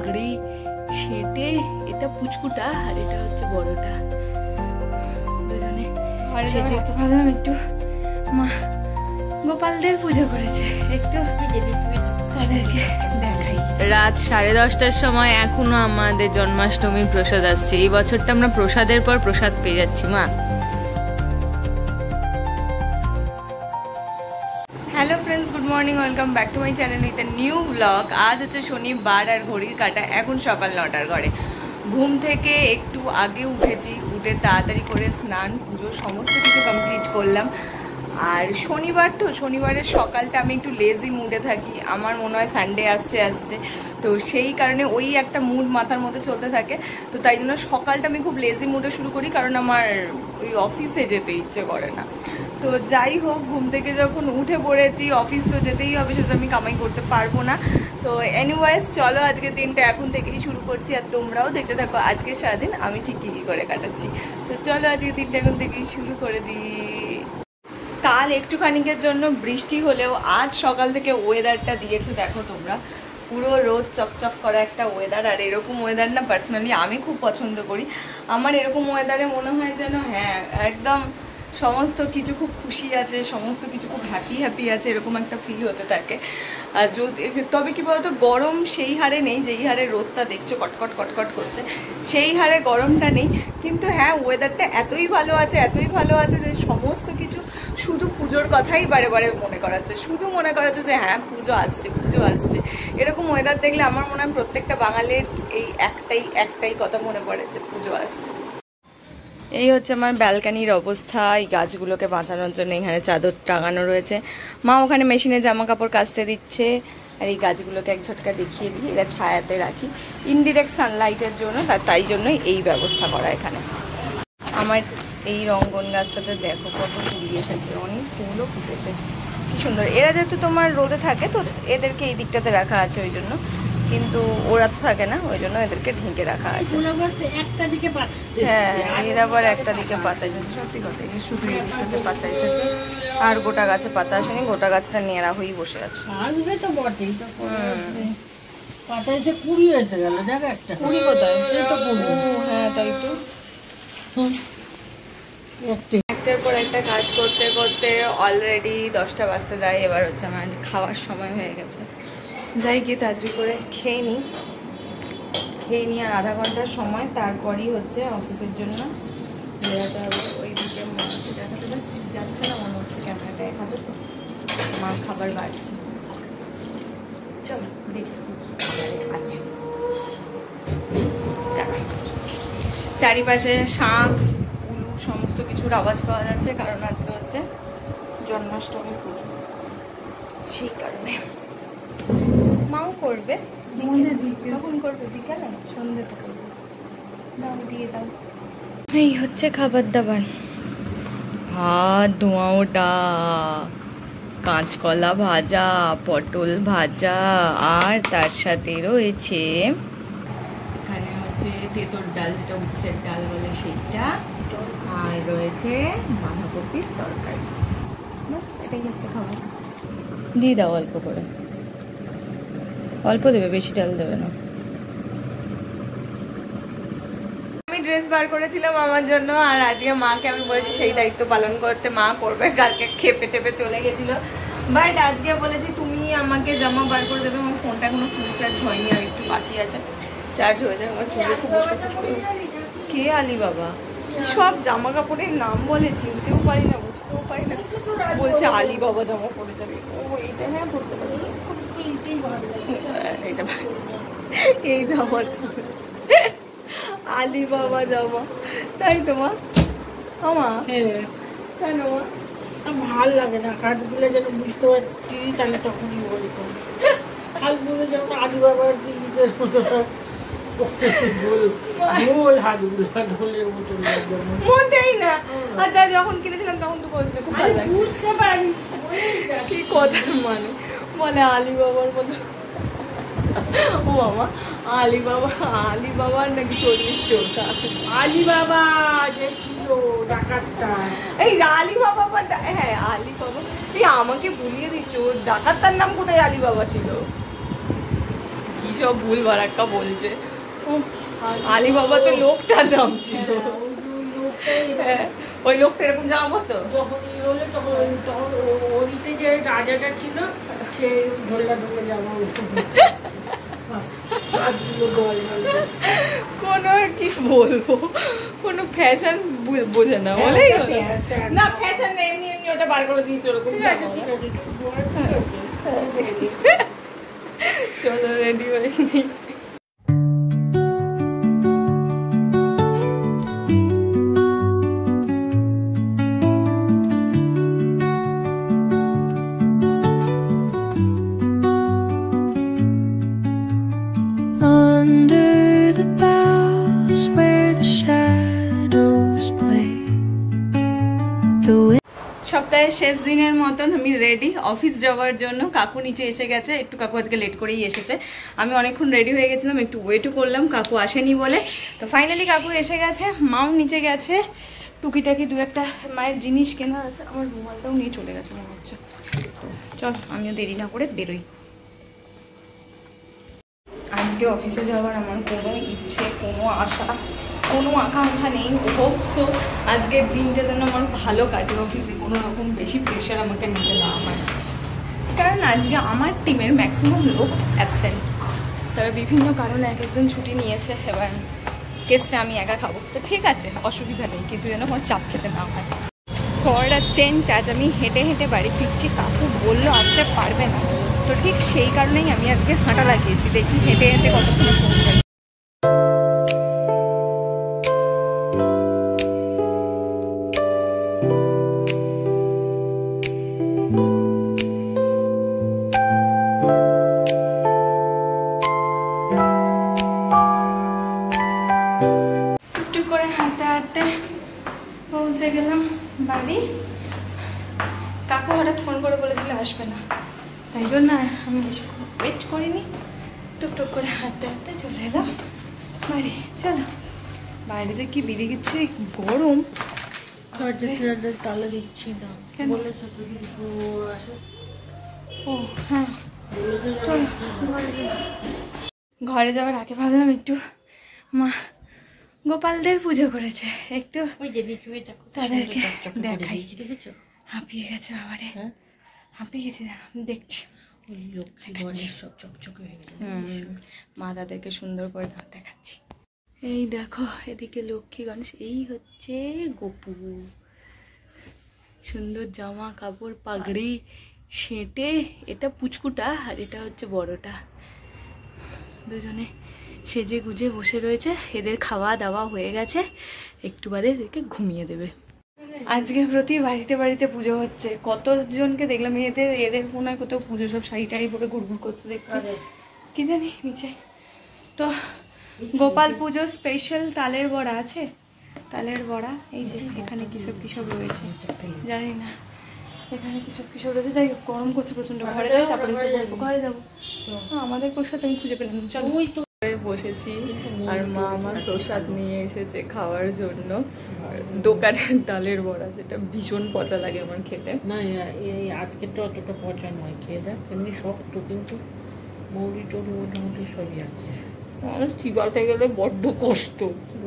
পাগড়ি সেটে, এটা পুচকুটা আর এটা হচ্ছে বড়টা, দুজনে সেজে ভাবলাম একটু মা গোপালদের পুজো করেছে, একটু তাদেরকে দেখাই। রাত 10:30টার সময় এখনো আমাদের জন্মাষ্টমীর প্রসাদ আসছে। এই বছরটা আমরা প্রসাদের পর প্রসাদ পেয়ে যাচ্ছি মা। Hello friends, good morning, welcome back to my channel with a new blog. আজ হচ্ছে শনিবার আর ঘড়ির কাঁটা এখন সকাল 9টার ঘরে। ঘুম থেকে একটু আগে উঠেছি, উঠে তাড়াতাড়ি করে স্নান পুজো সমস্ত কিছু কমপ্লিট করলাম। আর শনিবার তো, শনিবারের সকালটা আমি একটু লেজি মুডে থাকি, আমার মনে হয় সানডে আসছে তো সেই কারণে ওই একটা মুড মাথার মধ্যে চলতে থাকে। তো তাই জন্য সকালটা আমি খুব লেজি মুডে শুরু করি, কারণ আমার ওই অফিসে যেতে ইচ্ছে করে না। তো যাই হোক, ঘুম থেকে যখন উঠে পড়েছি, অফিস তো যেতেই হবে, সেটা আমি কামাই করতে পারবো না। তো এনিওয়াইজ চলো আজকের দিনটা এখন থেকেই শুরু করছি, আর তোমরাও দেখতে থাকো আজকের সারাদিন আমি ঠিক কী করে কাটাচ্ছি। তো চলো আজকের দিনটা এখন থেকেই শুরু করে দিই। কাল একটুখানিকের জন্য বৃষ্টি হলেও আজ সকাল থেকে ওয়েদারটা দিয়েছে দেখো তোমরা, পুরো রোদ চকচক করা একটা ওয়েদার। আর এরকম ওয়েদার না পার্সোনালি আমি খুব পছন্দ করি। আমার এরকম ওয়েদারে মনে হয় যেন হ্যাঁ একদম সমস্ত কিছু খুব খুশি আছে, সমস্ত কিছু খুব হ্যাপি আছে, এরকম একটা ফিল হতে থাকে। আর যদি তবে কি বলতো, গরম সেই হারে নেই যেই হারে রোদটা দেখছো কটকট কটকট করছে, সেই হারে গরমটা নেই। কিন্তু হ্যাঁ ওয়েদারটা এতই ভালো আছে যে সমস্ত কিছু শুধু পুজোর কথাই বারে বারে মনে করাচ্ছে, শুধু মনে করাচ্ছে যে হ্যাঁ পুজো আসছে। এরকম ওয়েদার দেখলে আমার মনে হয় প্রত্যেকটা বাঙালির এই একটাই কথা মনে পড়ে যে পুজো আসছে। এই হচ্ছে আমার ব্যালকানির অবস্থা। এই গাছগুলোকে বাঁচানোর জন্য এখানে চাদর টাঙানো রয়েছে, মা ওখানে মেশিনে জামা কাপড় কাচতে দিচ্ছে। আর এই গাছগুলোকে এক ঝটকা দেখিয়ে দিই, এটা ছায়াতে রাখি ইনডিরেক্ট সানলাইটের জন্য, তাই জন্যই এই ব্যবস্থা করা এখানে। আমার এই রঙ্গন গাছটাতে দেখো কত ফুল এসেছে, অনেক ফুলও ফুটেছে, কি সুন্দর। এরা যেহেতু তোমার রোদে থাকে তো এদেরকে এই দিকটাতে রাখা আছে ওই জন্য, কিন্তু ওরা তো থাকে না ওই জন্য এদেরকে ঢেকে রাখা আছে। হ্যাঁ এর আবার একটা দিকে পাতা এসেছে, সত্যি কথা, শুধু এই দিকটাতে পাতা এসেছে আর গোটা গাছে পাতা আসেনি, গোটা গাছটা নেড়া হয়েই বসে আছে। আসবে তো বটেই, পাতা এসে কুড়ি এসে গেল, দেখ একটা কুড়ি কোথায়? হ্যাঁ তাই তো, একটার পর একটা কাজ করতে করতে অলরেডি 10টা বাজতে যায়। এবার হচ্ছে আমার খাওয়ার সময় হয়ে গেছে, যাই গিয়ে তাড়াতাড়ি করে খেয়ে নিই আর আধা ঘন্টার সময় তারপরই হচ্ছে অফিসের জন্য বেরোতে হবে। ওইদিকে দেখাতে যাচ্ছে না মনে হচ্ছে, ক্যামেরাটা দেখাতে তো মা খাবার বাড়ছে। চলো দেখি আছে, চারিপাশে শাঁখ উলু সমস্ত কিছুর আওয়াজ পাওয়া যাচ্ছে, কারণ আজকে হচ্ছে জন্মাষ্টমী পুজো, সেই কারণে মাও করবে। কখন করবে? বিকালে, সন্ধ্যেতে করবে। দাও দিয়ে দাও। এই হচ্ছে খাবার দাবার, ভাত ধোঁয়া ওটা, কাঁচকলা ভাজা, পটল ভাজা, আর তার সাথে রয়েছে এখানে হচ্ছে তেঁতুর ডাল, যেটা উচ্ছের ডাল বলে সেইটা, আর রয়েছে বাঁধাকপির তরকারি। বাস এটাই হচ্ছে খাবার। দিয়ে দাও অল্প করে, অল্প দেবে, বেশি ডাল দেবে না। আমি ড্রেস বার করেছিলাম আমার জন্য, আর আজকে মাকে আমি বলেছি সেই দায়িত্ব পালন করতে, মা করবে। কালকে খেপে টেপে চলে গেছিল, বাট আজকে বলেছি তুমি আমাকে জামা বার করে দেবে। আমার ফোনটা এখনো ফুল চার্জ হয়নি, আর একটু বাকি আছে, চার্জ হয়ে যায়। আমার চুলে খুব কে আলি বাবা, কি সব জামা কাপড়ের নাম বলে, চিনতেও পারি না, বুঝতেও পারি না, বলছে আলি বাবা জামা পরে যাবে। ও এইটা হ্যাঁ পড়তে পারি, এটা এই জামা আলি বাবা জামা, তাই তো মা? আমা কেন ভাল লাগে না, হাতগুলো যেন বুঝতে পারছি, তাহলে তখনই বলতো হাতগুলো যেমন আলু বাবার মতেই না। আর যা যখন কিনেছিলাম তখন তো বলছিল খুব ভালো লাগে, বুঝতে পারি কি কথার মানে, বলে আলি বাবার মতো। ও মামা আলি বাবার নাকি 40 চোখা। আলি বাবা যে ছিল ডাকাতটা, এই আলি বাবা, হ্যাঁ আলি বাবা, এই আমাকে ভুলিয়ে দিচ্ছ, ডাকাতটার নাম কোথায় আলি বাবা ছিল? কি সব ভুল ভাড়াক্কা বলছে। আলিবাবা তো লোকটার নাম ছিল। হ্যাঁ, ওই লোকটা এরকম জামা পরতো যখন হলো তখন ওইতে যে রাজাটা ছিল সে ঝোলা ঢোলা জামা কোনো কি বলবো, কোনো ফ্যাশন বোঝে না বলেই না, ফ্যাশন এমনি এমনি ওটা বার করে দিয়েছে ওরকম। ঠিক আছে ঠিক আছে, চলো রেডি হয়ে নি। সপ্তাহের শেষ দিনের মতন আমি রেডি অফিস যাওয়ার জন্য। কাকু নিচে এসে গেছে, একটু কাকু আজকে লেট করেই এসেছে। আমি অনেকক্ষণ রেডি হয়ে গেছিলাম, একটু ওয়েটও করলাম কাকু আসেনি বলে। তো ফাইনালি কাকু এসে গেছে, মাও নিচে গেছে, টুকিটাকি দু একটা মায়ের জিনিস কেনা আছে। আমার রুমালটাও নিয়ে চলে গেছে মনে হচ্ছে। তো চল আমিও দেরি না করে বেরোই। আজকে অফিসে যাওয়ার আমার কোনো ইচ্ছে, কোনো আশা, কোনো আকাঙ্ক্ষা নেই। হোপসো আজকের দিনটা যেন আমার ভালো কাটে, অফিসে কোনো রকম বেশি প্রেশার আমাকে নিতে না হয়। কারণ আজকে আমার টিমের ম্যাক্সিমাম লোক অ্যাবসেন্ট, তারা বিভিন্ন কারণে এক একজন ছুটি নিয়েছে। এবার কেসটা আমি একা খাবো, তো ঠিক আছে অসুবিধা নেই, কিন্তু যেন আমার চাপ খেতে না হয়। ফর আ চেঞ্জ আজ আমি হেঁটে হেঁটে বাড়ি ফিরছি। কাকু বললো আসতে পারবে না, তো ঠিক সেই কারণেই আমি আজকে হাঁটা লাগিয়েছি, দেখি হেঁটে হেঁটে কতক্ষণে পৌঁছাই। টুকটুক করে হাঁটতে হাঁটতে পৌঁছে গেলাম বাড়ি। কাকু হঠাৎ ফোন করে বলেছিল আসবে না, তাই জন্য আমি বেশিক্ষণ ওয়েট করিনি, টুকটুক করে হাঁটতে হাঁটতে চলে এলাম বাড়ি। চলো বাইরে যে কি বিধি গেছে গরম, তালা দিচ্ছি না। ও হ্যাঁ চল ঘরে যাওয়ার আগে ভাবলাম একটু মা গোপালদের পুজো করেছে, একটু তাদেরকে দেখাই। হাঁপিয়ে গেছে বাবারে, হাঁপিয়ে গেছে দেখছি। মা তাদেরকে সুন্দর করে দেখাচ্ছি। এই দেখো এদিকে লক্ষ্মী গণেশ, এই হচ্ছে গপু, সুন্দর জামা কাপড় পাগড়ি সেঁটে। এটা পুচকুটা আর এটা হচ্ছে বড়টা, দুজনে সেজে গুজে বসে রয়েছে। এদের খাওয়া দাওয়া হয়ে গেছে, একটু বাদে এদেরকে ঘুমিয়ে দেবে। আজকে প্রতি বাড়িতে বাড়িতে পুজো হচ্ছে, কতজনকে দেখলাম। এদের মনে হয় কোথাও পুজো, সব শাড়ি টাড়ি পরে ঘুরঘুর করছে দেখছি, কি জানি নিচে। তো গোপাল পুজো স্পেশাল তালের বড়া আছে, তালের বড়া। এই যে এখানে কিসব কিসব রয়েছে জানি না, এখানে কিসব কিসব রয়েছে। যাই হোক গরম করছে প্রচন্ড, ঘরে যাবো তারপরে ঘরে যাবো। আমাদের প্রসাদ আমি খুঁজে পেলাম, চলো। বসেছি আর মা আমার প্রসাদ নিয়ে এসেছে খাওয়ার জন্য, দোকানের তালের বড়া, যেটা ভীষণ পচা লাগে আমার খেতে। না এই আজকেরটা অতটা পচা নয়, খেয়ে দেখ এমনি শক্ত, কিন্তু মৌরি টৌরি মোটামুটি সবই আছে। আমার চিবাতে গেলে বড্ড কষ্ট।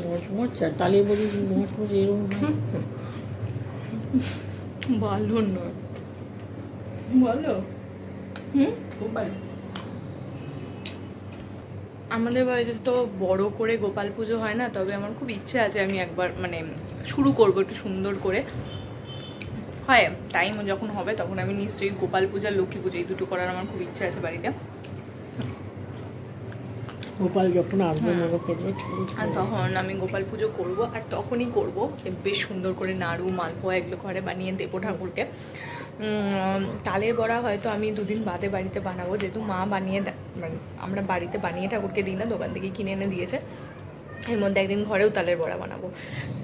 মচমচা তালের বড়ি মচমচ এরকম ভালো নয়, বলো। খুব ভালো। আমাদের বাড়িতে তো বড় করে গোপাল পুজো হয় না, তবে আমার খুব ইচ্ছে আছে আমি একবার মানে শুরু করব একটু সুন্দর করে। হয় টাইম যখন হবে তখন আমি নিশ্চয়ই গোপাল পূজা লক্ষ্মী পুজো এই দুটো করার আমার খুব ইচ্ছে আছে বাড়িতে। গোপাল যখন আসবে মনে করবে আর তখন আমি গোপাল পুজো করব, আর তখনই করব বেশ সুন্দর করে নাড়ু মালপোয়া এগুলো ঘরে বানিয়ে দেবো ঠাকুরকে। তালের বড়া হয়তো আমি দুদিন বাদে বাড়িতে বানাবো, যেহেতু মা বানিয়ে মানে আমরা বাড়িতে বানিয়ে ঠাকুরকে দিই না, দোকান থেকে কিনে এনে দিয়েছে। এর মধ্যে একদিন ঘরেও তালের বড়া বানাবো,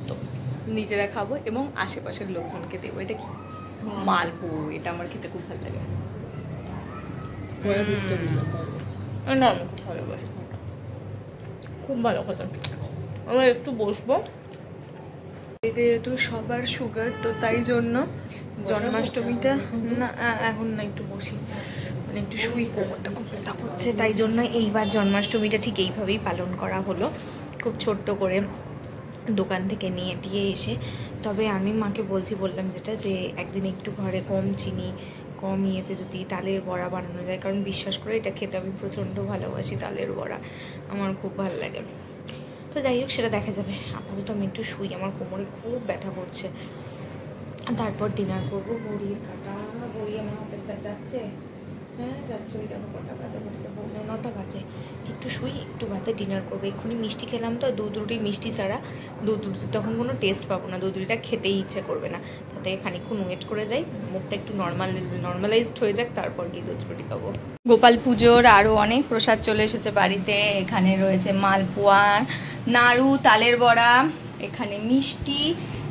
তো নিজেরা খাবো এবং আশেপাশের লোকজনকে দেবো। এটা কি মালপোয়া, এটা আমার খেতে খুব ভালো লাগে। না আমি খুব ভালোবাসি, খুব ভালো কথা। আমরা একটু বসবো, যেহেতু সবার সুগার, তো তাই জন্য জন্মাষ্টমীটা না এখন না একটু বসি, মানে একটু শুই, কোমরটা খুব ব্যথা করছে, তাই জন্য এইবার জন্মাষ্টমীটা ঠিক এইভাবেই পালন করা হলো, খুব ছোট্ট করে দোকান থেকে নিয়ে টিয়ে এসে। তবে আমি মাকে বললাম যেটা, যে একদিন একটু ঘরে কম চিনি কম ইয়েতে যদি তালের বড়া বানানো যায়, কারণ বিশ্বাস করে এটা খেতে আমি প্রচণ্ড ভালোবাসি, তালের বড়া আমার খুব ভালো লাগে। তো যাই হোক, সেটা দেখা যাবে। আপাতত আমি একটু শুই, আমার কোমরে খুব ব্যথা করছে। তারপর ডিনার করবো। ঘড়ির কাটা, ঘড়ি আমার হাতের যাচ্ছে, হ্যাঁ যাচ্ছে, ওই দেখো কটা বাজে, ঘড়িতে 9টা বাজে। একটু শুই, একটু বাদে ডিনার করবো। এক্ষুনি মিষ্টি খেলাম তো, দুধ রুটি মিষ্টি ছাড়া, দুধ রুটি তখন কোনো টেস্ট পাবো না, দুধ রুটিটা খেতেই ইচ্ছে করবে না। তাতে খানিকক্ষণ ওয়েট করে যাই, মুখটা একটু নর্মালাইজড হয়ে যাক, তারপর গিয়ে দুধ রুটি খাবো। গোপাল পুজোর আরও অনেক প্রসাদ চলে এসেছে বাড়িতে। এখানে রয়েছে মালপোয়া, নাড়ু, তালের বড়া, এখানে মিষ্টি,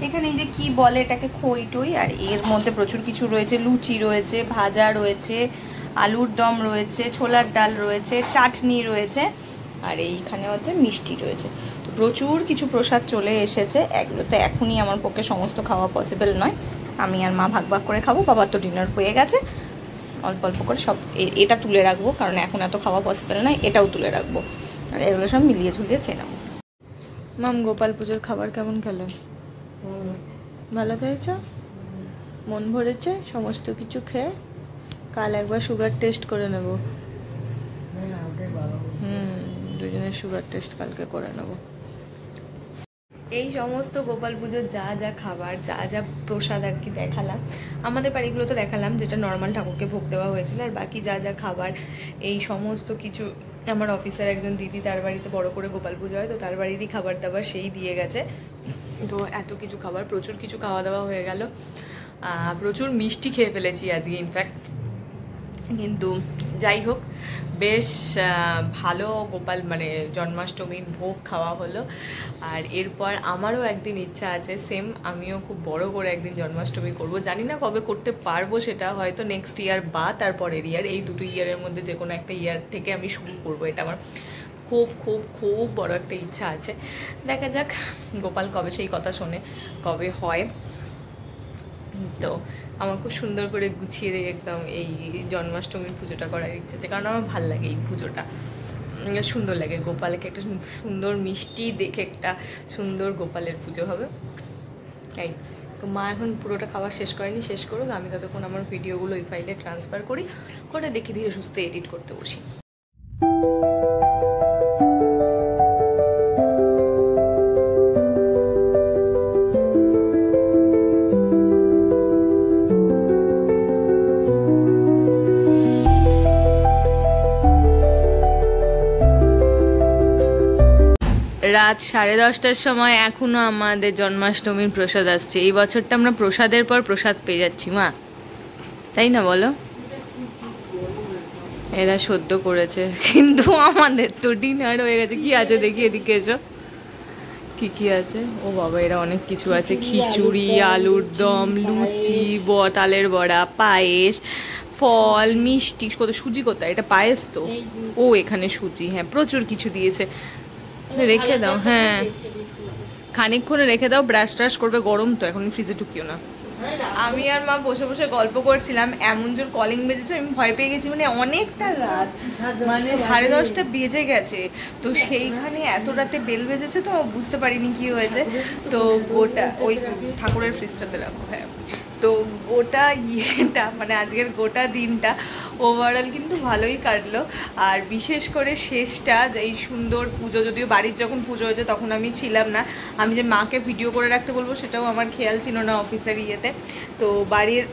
এখানে এই যে কি বলে এটাকে, খই টই, আর এর মধ্যে প্রচুর কিছু রয়েছে, লুচি রয়েছে, ভাজা রয়েছে, আলুর দম রয়েছে, ছোলার ডাল রয়েছে, চাটনি রয়েছে, আর এইখানে হচ্ছে মিষ্টি রয়েছে। তো প্রচুর কিছু প্রসাদ চলে এসেছে। এগুলো তো এখনই আমার পক্ষে সমস্ত খাওয়া পসিবল নয়, আমি আর মা ভাগ ভাগ করে খাবো। বাবার তো ডিনার হয়ে গেছে, অল্প অল্প করে সব এটা তুলে রাখবো, কারণ এখন এত খাওয়া পসিবল নয়, এটাও তুলে রাখবো, আর এগুলো সব মিলিয়ে ঝুলিয়ে খেয়ে নেবো। মাম, গোপাল পুজোর খাবার কেমন খেলে? ভালো খেয়েছ? মন ভরেছে সমস্ত কিছু খেয়ে? কাল একবার সুগার টেস্ট করে নেব। দুজনের সুগার টেস্ট কালকে করে নেব। এই সমস্ত গোপাল পুজোর যা যা খাবার, যা যা প্রসাদ আর কি দেখালাম, আমাদের বাড়িগুলো তো দেখালাম যেটা নর্মাল ঠাকুরকে ভোগ দেওয়া হয়েছিল, আর বাকি যা যা খাবার এই সমস্ত কিছু আমার অফিসের একজন দিদি, তার বাড়িতে বড় করে গোপাল পুজো হয়, তো তার বাড়িরই খাবার দাবার সেই দিয়ে গেছে। তো এত কিছু খাবার, প্রচুর কিছু খাওয়া দাওয়া হয়ে গেল, প্রচুর মিষ্টি খেয়ে ফেলেছি আজকে ইনফ্যাক্ট। কিন্তু যাই হোক, বেশ ভালো গোপাল মানে জন্মাষ্টমীর ভোগ খাওয়া হলো। আর এরপর আমারও একদিন ইচ্ছা আছে, সেম আমিও খুব বড় করে একদিন জন্মাষ্টমী করব। জানি না কবে করতে পারবো, সেটা হয়তো নেক্সট ইয়ার বা তারপরের ইয়ার, এই দুটো ইয়ারের মধ্যে যে কোনো একটা ইয়ার থেকে আমি শুরু করবো। এটা আমার খুব খুব খুব বড় একটা ইচ্ছা আছে। দেখা যাক গোপাল কবে সেই কথা শোনে, কবে হয়। তো আমার খুব সুন্দর করে গুছিয়ে দিয়ে একদম এই জন্মাষ্টমীর পুজোটা করার ইচ্ছা আছে, কারণ আমার ভালো লাগে এই পুজোটা, সুন্দর লাগে। গোপালকে একটা সুন্দর মিষ্টি দেখে একটা সুন্দর গোপালের পুজো হবে। তাই তো মা এখন পুরোটা খাওয়া শেষ করেনি, শেষ করুক, আমি ততক্ষণ আমার ভিডিওগুলো এই ফাইলে ট্রান্সফার করি, করে দেখে ধীরে সুস্থে এডিট করতে বসি। রাত 10:30টার সময় এখনো আমাদের জন্মাষ্টমীর প্রসাদ আসছে। এই বছরটা আমরা প্রসাদের পর প্রসাদ পেয়ে যাচ্ছি মা, তাই না বলো? এরা সদ্য করেছে, কিন্তু আমাদের তো ডিনার হয়ে গেছে। কি আছে দেখি, এদিকে এসো, কি কি আছে। ও বাবা, এরা অনেক কিছু আছে, খিচুড়ি, আলুর দম, লুচি, তালের বড়া, পায়েস, ফল, মিষ্টি, কত সুজি, কোথায় এটা পায়েস তো, ও এখানে সুজি, হ্যাঁ প্রচুর কিছু দিয়েছে। রেখে দাও, হ্যাঁ খানিকক্ষণে রেখে দাও, ব্রাশ ট্রাশ করবে, গরম তো এখন, ফ্রিজে ঢুকিও না। আমি আর মা বসে বসে গল্প করছিলাম, এমন জোর কলিং বেজেছে, আমি ভয় পেয়ে গেছি, মানে অনেকটা রাত, মানে 10:30টা বেজে গেছে। তো সেইখানে এত রাতে বেল বেজেছে, তো বুঝতে পারিনি কি হয়েছে। তো গোটা ওই ঠাকুরের ফ্রিজটাতে রাখো, হ্যাঁ। তো গোটা ইয়েটা মানে আজকের গোটা দিনটা ওভারঅল কিন্তু ভালোই কাটলো। আর বিশেষ করে শেষটা, যে এই সুন্দর পুজো, যদিও বাড়ির যখন পুজো হয়েছে তখন আমি ছিলাম না, আমি যে মাকে ভিডিও করে রাখতে বলবো সেটাও আমার খেয়াল ছিল না অফিসের ইয়েতে। তো বাড়ির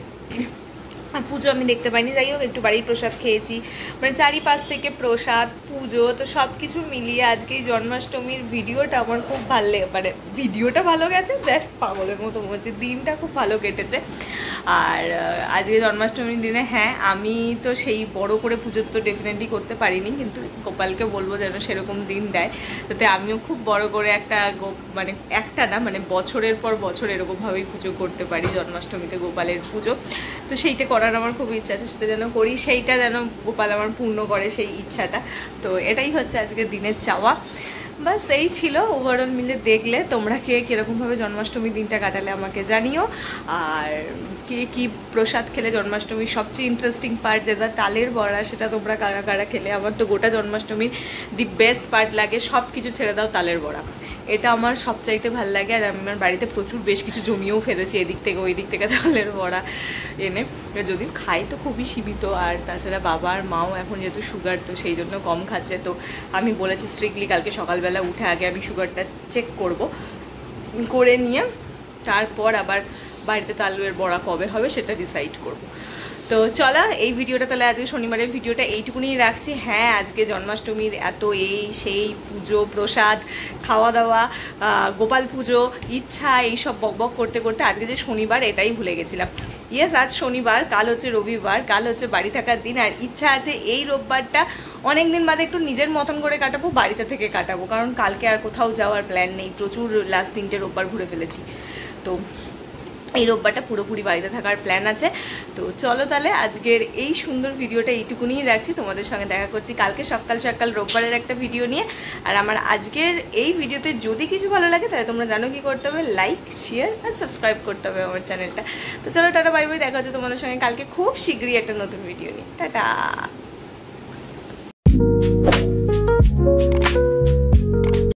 পুজো আমি দেখতে পাইনি। যাই হোক, একটু বাড়ির প্রসাদ খেয়েছি, মানে চারিপাশ থেকে প্রসাদ, পুজো, তো সব কিছু মিলিয়ে আজকে এই জন্মাষ্টমীর ভিডিওটা আমার খুব ভালো লেগে, মানে ভিডিওটা ভালো গেছে, দেখ পাগলের মতো বলছি, দিনটা খুব ভালো কেটেছে। আর আজকে জন্মাষ্টমীর দিনে, হ্যাঁ আমি তো সেই বড় করে পুজো তো ডেফিনেটলি করতে পারিনি, কিন্তু গোপালকে বলবো যেন সেরকম দিন দেয়, যাতে আমিও খুব বড় করে একটা মানে একটা না, মানে বছরের পর বছর এরকমভাবেই পুজো করতে পারি, জন্মাষ্টমীতে গোপালের পুজো। তো সেইটা করার আমার খুব ইচ্ছা আছে, সেটা যেন করি, সেইটা যেন গোপাল আমার পূর্ণ করে সেই ইচ্ছাটা। তো এটাই হচ্ছে আজকের দিনের চাওয়া। বাস এই ছিল ওভারঅল মিলে। দেখলে তোমরা কে কীরকমভাবে জন্মাষ্টমীর দিনটা কাটালে আমাকে জানিও, আর কে কী প্রসাদ খেলে জন্মাষ্টমীর সবচেয়ে ইন্টারেস্টিং পার্ট যেটা তালের বড়া, সেটা তোমরা কারা কারা খেলে। আমার তো গোটা জন্মাষ্টমীর দি বেস্ট পার্ট লাগে, সব কিছু ছেড়ে দাও তালের বড়া, এটা আমার সবচাইতে ভাল লাগে। আর আমি আমার বাড়িতে প্রচুর বেশ কিছু জমিয়েও ফেলেছি এদিক থেকে ওই দিক থেকে তালের বড়া এনে, যদিও খাই তো খুবই সীমিত। আর তাছাড়া বাবা আর মাও এখন যেহেতু সুগার, তো সেই জন্য কম খাচ্ছে। তো আমি বলেছি স্ট্রিক্টলি কালকে সকালবেলা উঠে আগে আমি সুগারটা চেক করে নিয়ে তারপর আবার বাড়িতে তালের বড়া কবে হবে সেটা ডিসাইড করব। তো চলা এই ভিডিওটা তাহলে আজকে শনিবারের ভিডিওটা এইটুকুনি রাখছি। হ্যাঁ, আজকে জন্মাষ্টমীর এত এই সেই পুজো প্রসাদ খাওয়া দাওয়া গোপাল পুজো ইচ্ছা এইসব বকবক করতে করতে আজকে যে শনিবার এটাই ভুলে গেছিলাম। ইয়েস, আজ শনিবার, কাল হচ্ছে রবিবার, কাল হচ্ছে বাড়ি থাকার দিন। আর ইচ্ছা আছে এই রোববারটা অনেক দিন বাদে একটু নিজের মতন করে কাটাবো, বাড়িতে থেকে কাটাবো, কারণ কালকে আর কোথাও যাওয়ার প্ল্যান নেই। প্রচুর লাস্ট 3টে রোববার ঘুরে ফেলেছি, তো এই রোববারটা পুরোপুরি বাড়িতে থাকার প্ল্যান আছে। তো চলো তাহলে আজকের এই সুন্দর ভিডিওটা এইটুকুনি রাখছি। তোমাদের সঙ্গে দেখা করছি কালকে সকাল সকাল রোববারের একটা ভিডিও নিয়ে। আর আমার আজকের এই ভিডিওতে যদি কিছু ভালো লাগে তাহলে তোমরা জানো কি করতে হবে, লাইক শেয়ার আর সাবস্ক্রাইব করতে হবে আমার চ্যানেলটা। তো চলো টাটা বাই বাই, দেখা হচ্ছে তোমাদের সঙ্গে কালকে খুব শীঘ্রই একটা নতুন ভিডিও নিয়ে। টাটা।